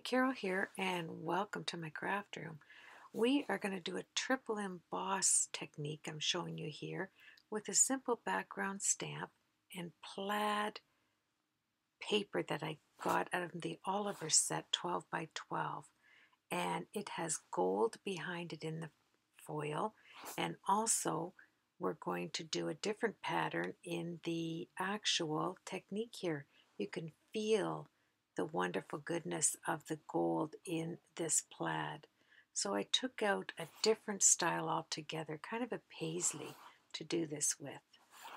Carol here, and welcome to my craft room. We are going to do a triple emboss technique I'm showing you here with a simple background stamp and plaid paper that I got out of the Oliver set 12 by 12. And it has gold behind it in the foil, and also we're going to do a different pattern in the actual technique here. You can feel the wonderful goodness of the gold in this plaid. So I took out a different style altogether, kind of a paisley to do this with.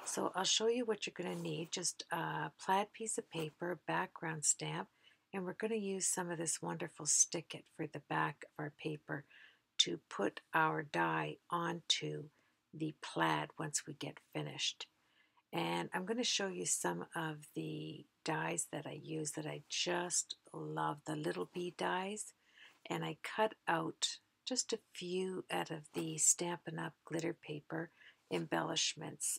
So I'll show you what you're going to need. Just a plaid piece of paper, background stamp, and we're going to use some of this wonderful stick it for the back of our paper to put our die onto the plaid once we get finished. And I'm going to show you some of the dies that I use that I just love, the little bee dies. And I cut out just a few out of the Stampin' Up! Glitter paper embellishments.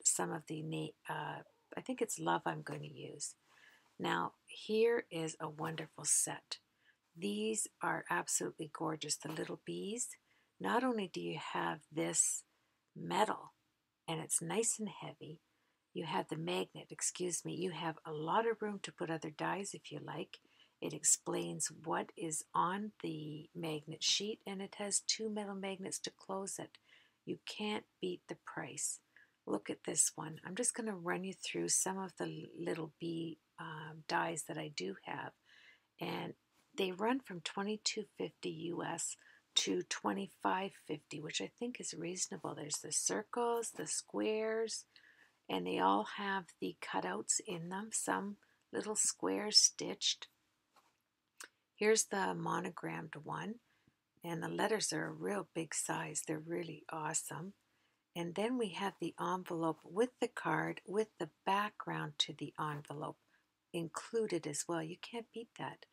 Some of the, I think it's Love I'm going to use. Now, here is a wonderful set. These are absolutely gorgeous, the little bees. Not only do you have this metal, and it's nice and heavy, you have the magnet, you have a lot of room to put other dies if you like. It explains what is on the magnet sheet, and it has two metal magnets to close it. You can't beat the price. Look at this one. I'm just going to run you through some of the little bee dies that I do have, and they run from $22.50 US to $25.50, which I think is reasonable. There's the circles, the squares, and they all have the cutouts in them, some little squares stitched. Here's the monogrammed one, and the letters are a real big size. They're really awesome. And then we have the envelope with the card, with the background to the envelope included as well. You can't beat that.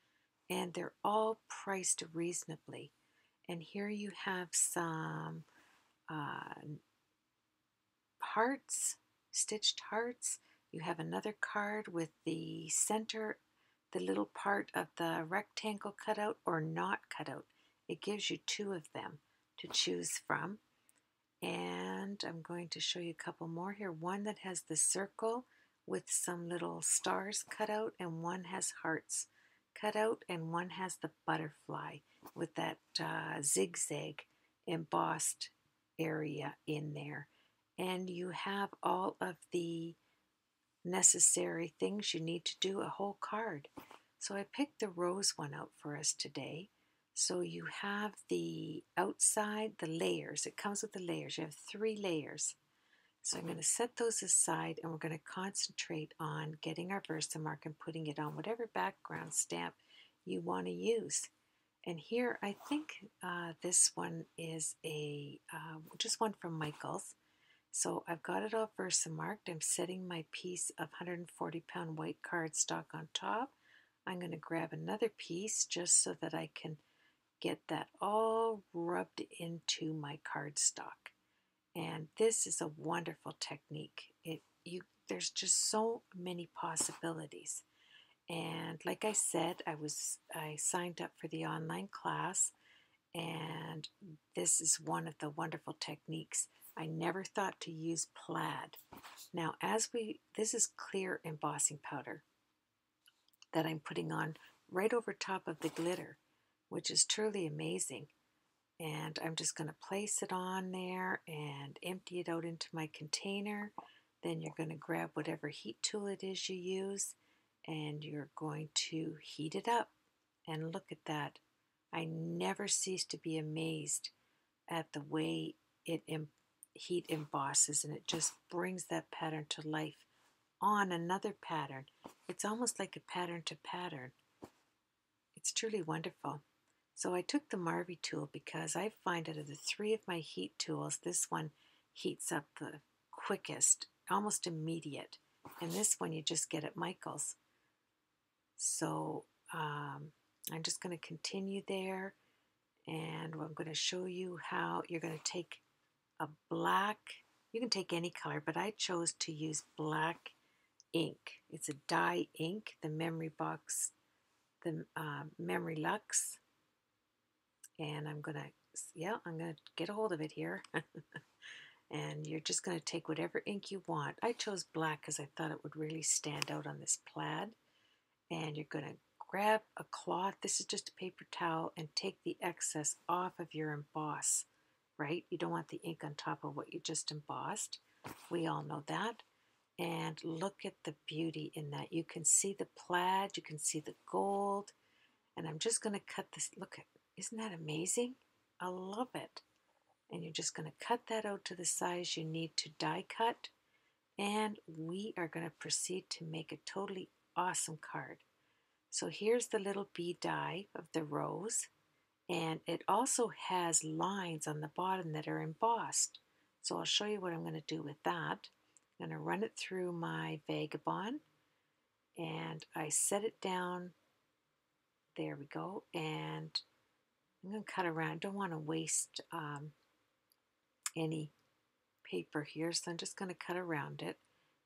And they're all priced reasonably. And here you have some hearts, stitched hearts. You have another card with the center, the little part of the rectangle cut out or not cut out. It gives you two of them to choose from. And I'm going to show you a couple more here. One that has the circle with some little stars cut out, and one has hearts cut out, and one has the butterfly with that zigzag embossed area in there. And you have all of the necessary things you need to do a whole card. So I picked the rose one out for us today. So you have the outside, the layers. It comes with the layers. You have 3 layers. So I'm going to set those aside, and we're going to concentrate on getting our Versamark and putting it on whatever background stamp you want to use. And here I think this one is a just one from Michael's. So I've got it all Versamarked. I'm setting my piece of 140-pound white cardstock on top. I'm going to grab another piece just so that I can get that all rubbed into my cardstock. And this is a wonderful technique. There's just so many possibilities. And like I said, I signed up for the online class, and this is one of the wonderful techniques. I never thought to use plaid. Now, this is clear embossing powder that I'm putting on right over top of the glitter, which is truly amazing. And I'm just going to place it on there and empty it out into my container. Then you're going to grab whatever heat tool it is you use, and you're going to heat it up. And look at that. I never cease to be amazed at the way it heat embosses, and it just brings that pattern to life on another pattern. It's almost like a pattern to pattern. It's truly wonderful. So I took the Marvy tool because I find out of the 3 of my heat tools, this one heats up the quickest, almost immediate. And this one you just get at Michael's. So I'm just going to continue there, and I'm going to show you how you're going to take a black, you can take any color, but I chose to use black ink. It's a dye ink, the Memory Box the Memory Lux, and I'm gonna get a hold of it here. And you're just going to take whatever ink you want. I chose black because I thought it would really stand out on this plaid. And you're going to grab a cloth, this is just a paper towel, and take the excess off of your emboss, right? You don't want the ink on top of what you just embossed. We all know that. And look at the beauty in that. You can see the plaid, you can see the gold, and I'm just going to cut this. Look at, isn't that amazing? I love it. And you're just going to cut that out to the size you need to die cut, and we are going to proceed to make a totally awesome card. So here's the little bee die of the rose, and it also has lines on the bottom that are embossed. So I'll show you what I'm going to do with that. I'm going to run it through my Vagabond, and I set it down. There we go. And I'm going to cut around. Don't want to waste any paper here, so I'm just going to cut around it,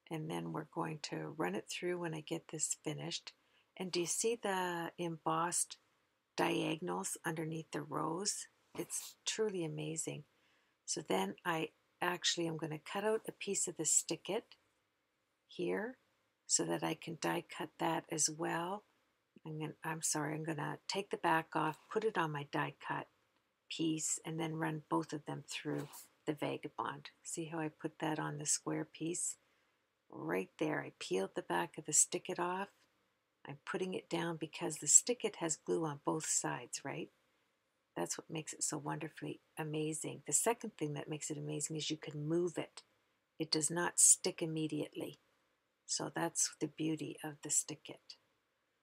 and then we're going to run it through when I get this finished. And do you see the embossed diagonals underneath the rose? It's truly amazing. So then I actually am going to cut out a piece of the stick-it here so that I can die cut that as well. I'm going to take the back off, put it on my die cut piece, and then run both of them through the Vagabond. See how I put that on the square piece? Right there. I peeled the back of the stick-it off. I'm putting it down because the stick-it has glue on both sides, right? That's what makes it so wonderfully amazing. The second thing that makes it amazing is you can move it. It does not stick immediately. So that's the beauty of the stick-it.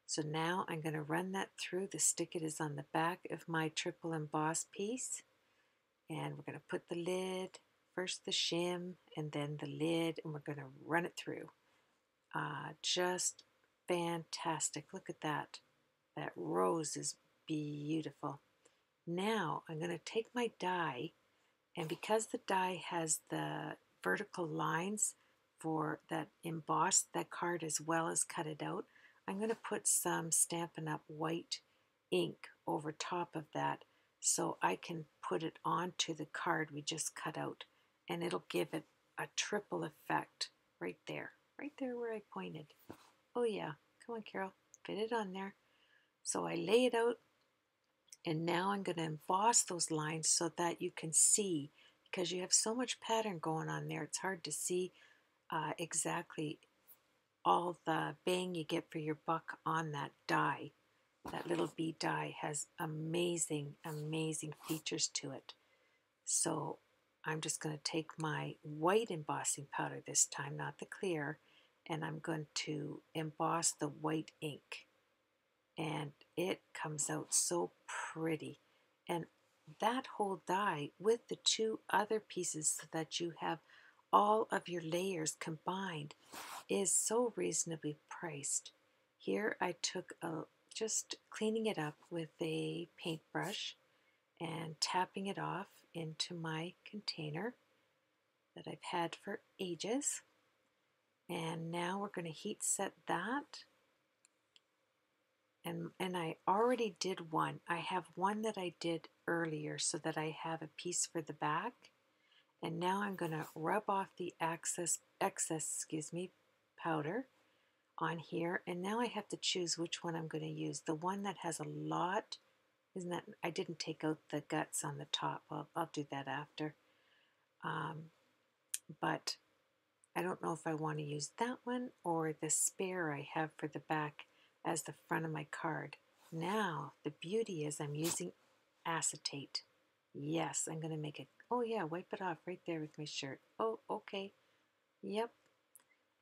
So now I'm going to run that through. The stick-it is on the back of my triple emboss piece. And we're going to put the lid, first the shim, and then the lid, and we're going to run it through. Just fantastic. Look at that. That rose is beautiful. Now I'm going to take my die, and because the die has the vertical lines for that embossed that card as well as cut it out, I'm going to put some Stampin' Up! White ink over top of that so I can put it onto the card we just cut out, and it'll give it a triple effect right there where I pointed. Oh yeah, come on Carol, fit it on there. So I lay it out, and now I'm going to emboss those lines so that you can see, because you have so much pattern going on there, it's hard to see exactly all the bang you get for your buck on that die. That little bee die has amazing, amazing features to it. So I'm just going to take my white embossing powder this time, not the clear, and I'm going to emboss the white ink. And it comes out so pretty. And that whole die with the two other pieces so that you have all of your layers combined is so reasonably priced. Here I took just cleaning it up with a paintbrush and tapping it off into my container that I've had for ages. And now we're going to heat set that. And I already did one. I have one that I did earlier so that I have a piece for the back. And now I'm going to rub off the excess powder on here. And now I have to choose which one I'm going to use. The one that has a lot, isn't that, I didn't take out the guts on the top. I'll do that after. But I don't know if I want to use that one or the spare I have for the back as the front of my card. Now, the beauty is I'm using acetate. Yes, I'm going to make it. Oh yeah, wipe it off right there with my shirt. Oh, okay. Yep.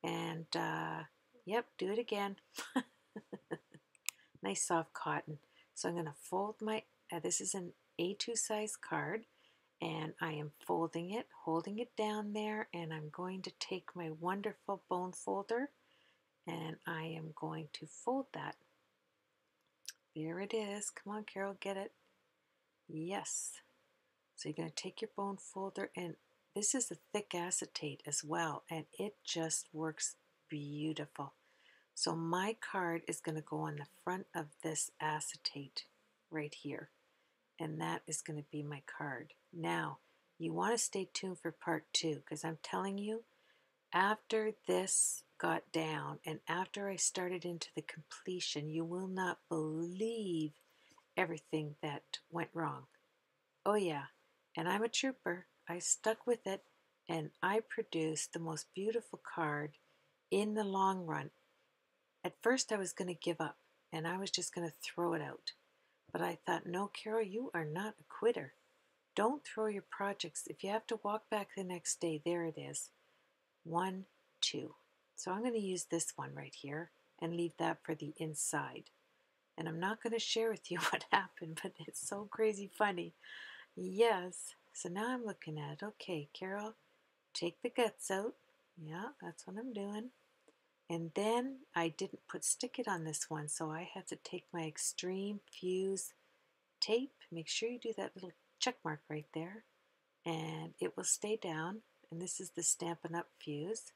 And, yep, do it again. Nice soft cotton. So I'm going to fold my, this is an A2 size card, and I am folding it, holding it down there, and I'm going to take my wonderful bone folder, and I am going to fold that. There it is. Come on, Carol, get it. Yes. So you're going to take your bone folder, and this is a thick acetate as well, and it just works beautiful. So my card is going to go on the front of this acetate right here. And that is going to be my card. Now, you want to stay tuned for part 2 because I'm telling you, after this got down and after I started into the completion, you will not believe everything that went wrong. Oh yeah, and I'm a trooper. I stuck with it and I produced the most beautiful card in the long run. At first I was going to give up and I was just going to throw it out. But I thought, no, Carol, you are not a quitter. Don't throw your projects. If you have to walk back the next day, there it is. 1, 2. So I'm going to use this one right here and leave that for the inside. And I'm not going to share with you what happened, but it's so crazy funny. Yes. So now I'm looking at it. Okay, Carol, take the guts out. Yeah, that's what I'm doing. And then I didn't put stick it on this one, so I had to take my Extreme Fuse tape. Make sure you do that little check mark right there, and it will stay down. And this is the Stampin' Up! Fuse.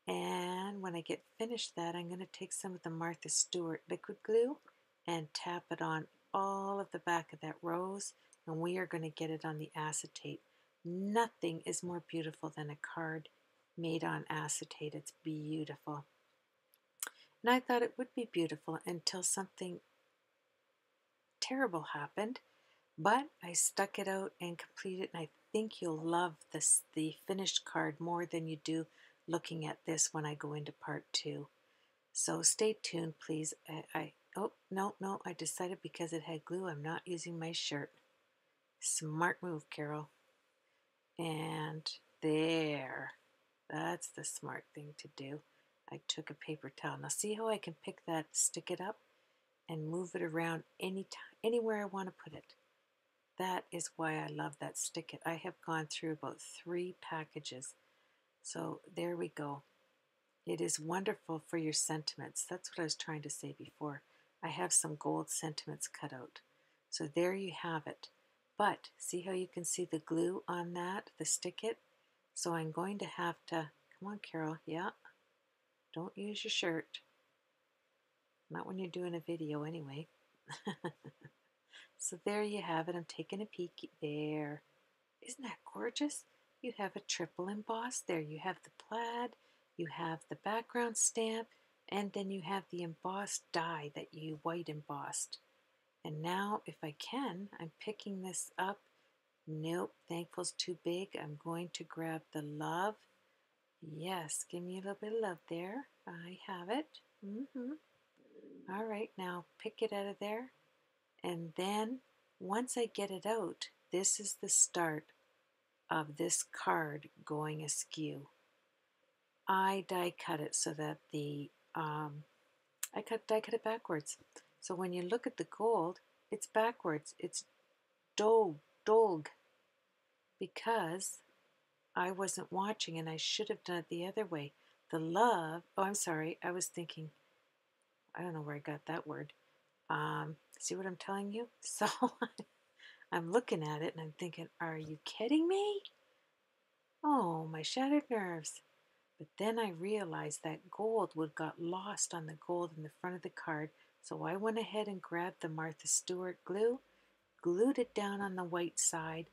And when I get finished that, I'm going to take some of the Martha Stewart liquid glue and tap it on all of the back of that rose, and we are going to get it on the acetate. Nothing is more beautiful than a card made on acetate. It's beautiful. And I thought it would be beautiful until something terrible happened, but I stuck it out and completed it, and I think you'll love this, the finished card, more than you do looking at this when I go into part 2. So stay tuned, please. Oh, no, I decided because it had glue, I'm not using my shirt. Smart move, Carol. And there. That's the smart thing to do. I took a paper towel. Now see how I can pick that, stick it up, and move it around anywhere I want to put it. That is why I love that stick it. I have gone through about 3 packages. So there we go. It is wonderful for your sentiments. That's what I was trying to say before. I have some gold sentiments cut out. So there you have it. But see how you can see the glue on that, the stick it? So I'm going to have to, come on Carol, yeah. Don't use your shirt. Not when you're doing a video anyway. So there you have it. I'm taking a peek there. Isn't that gorgeous? You have a triple emboss there. You have the plaid, you have the background stamp, and then you have the embossed die that you white embossed. And now, if I can, I'm picking this up. Nope, Thankful's too big. I'm going to grab the love. Yes, give me a little bit of love there. I have it. All right, now pick it out of there. And then, once I get it out, this is the start of this card going askew. I die cut it so that the die cut it backwards. So when you look at the gold, it's backwards. It's dolg, because I wasn't watching and I should have done it the other way. The love. Oh, I'm sorry. I was thinking. I don't know where I got that word. See what I'm telling you? So I'm looking at it and I'm thinking, are you kidding me? Oh, my shattered nerves. But then I realized that gold would got lost on the gold in the front of the card, so I went ahead and grabbed the Martha Stewart glue, glued it down on the white side,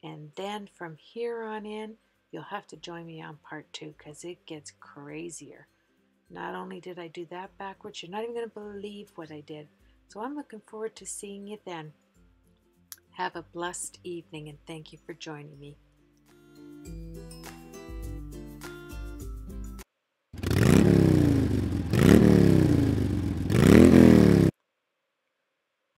and then from here on in, you'll have to join me on part 2 because it gets crazier. Not only did I do that backwards, you're not even going to believe what I did. So I'm looking forward to seeing you then. Have a blessed evening and thank you for joining me.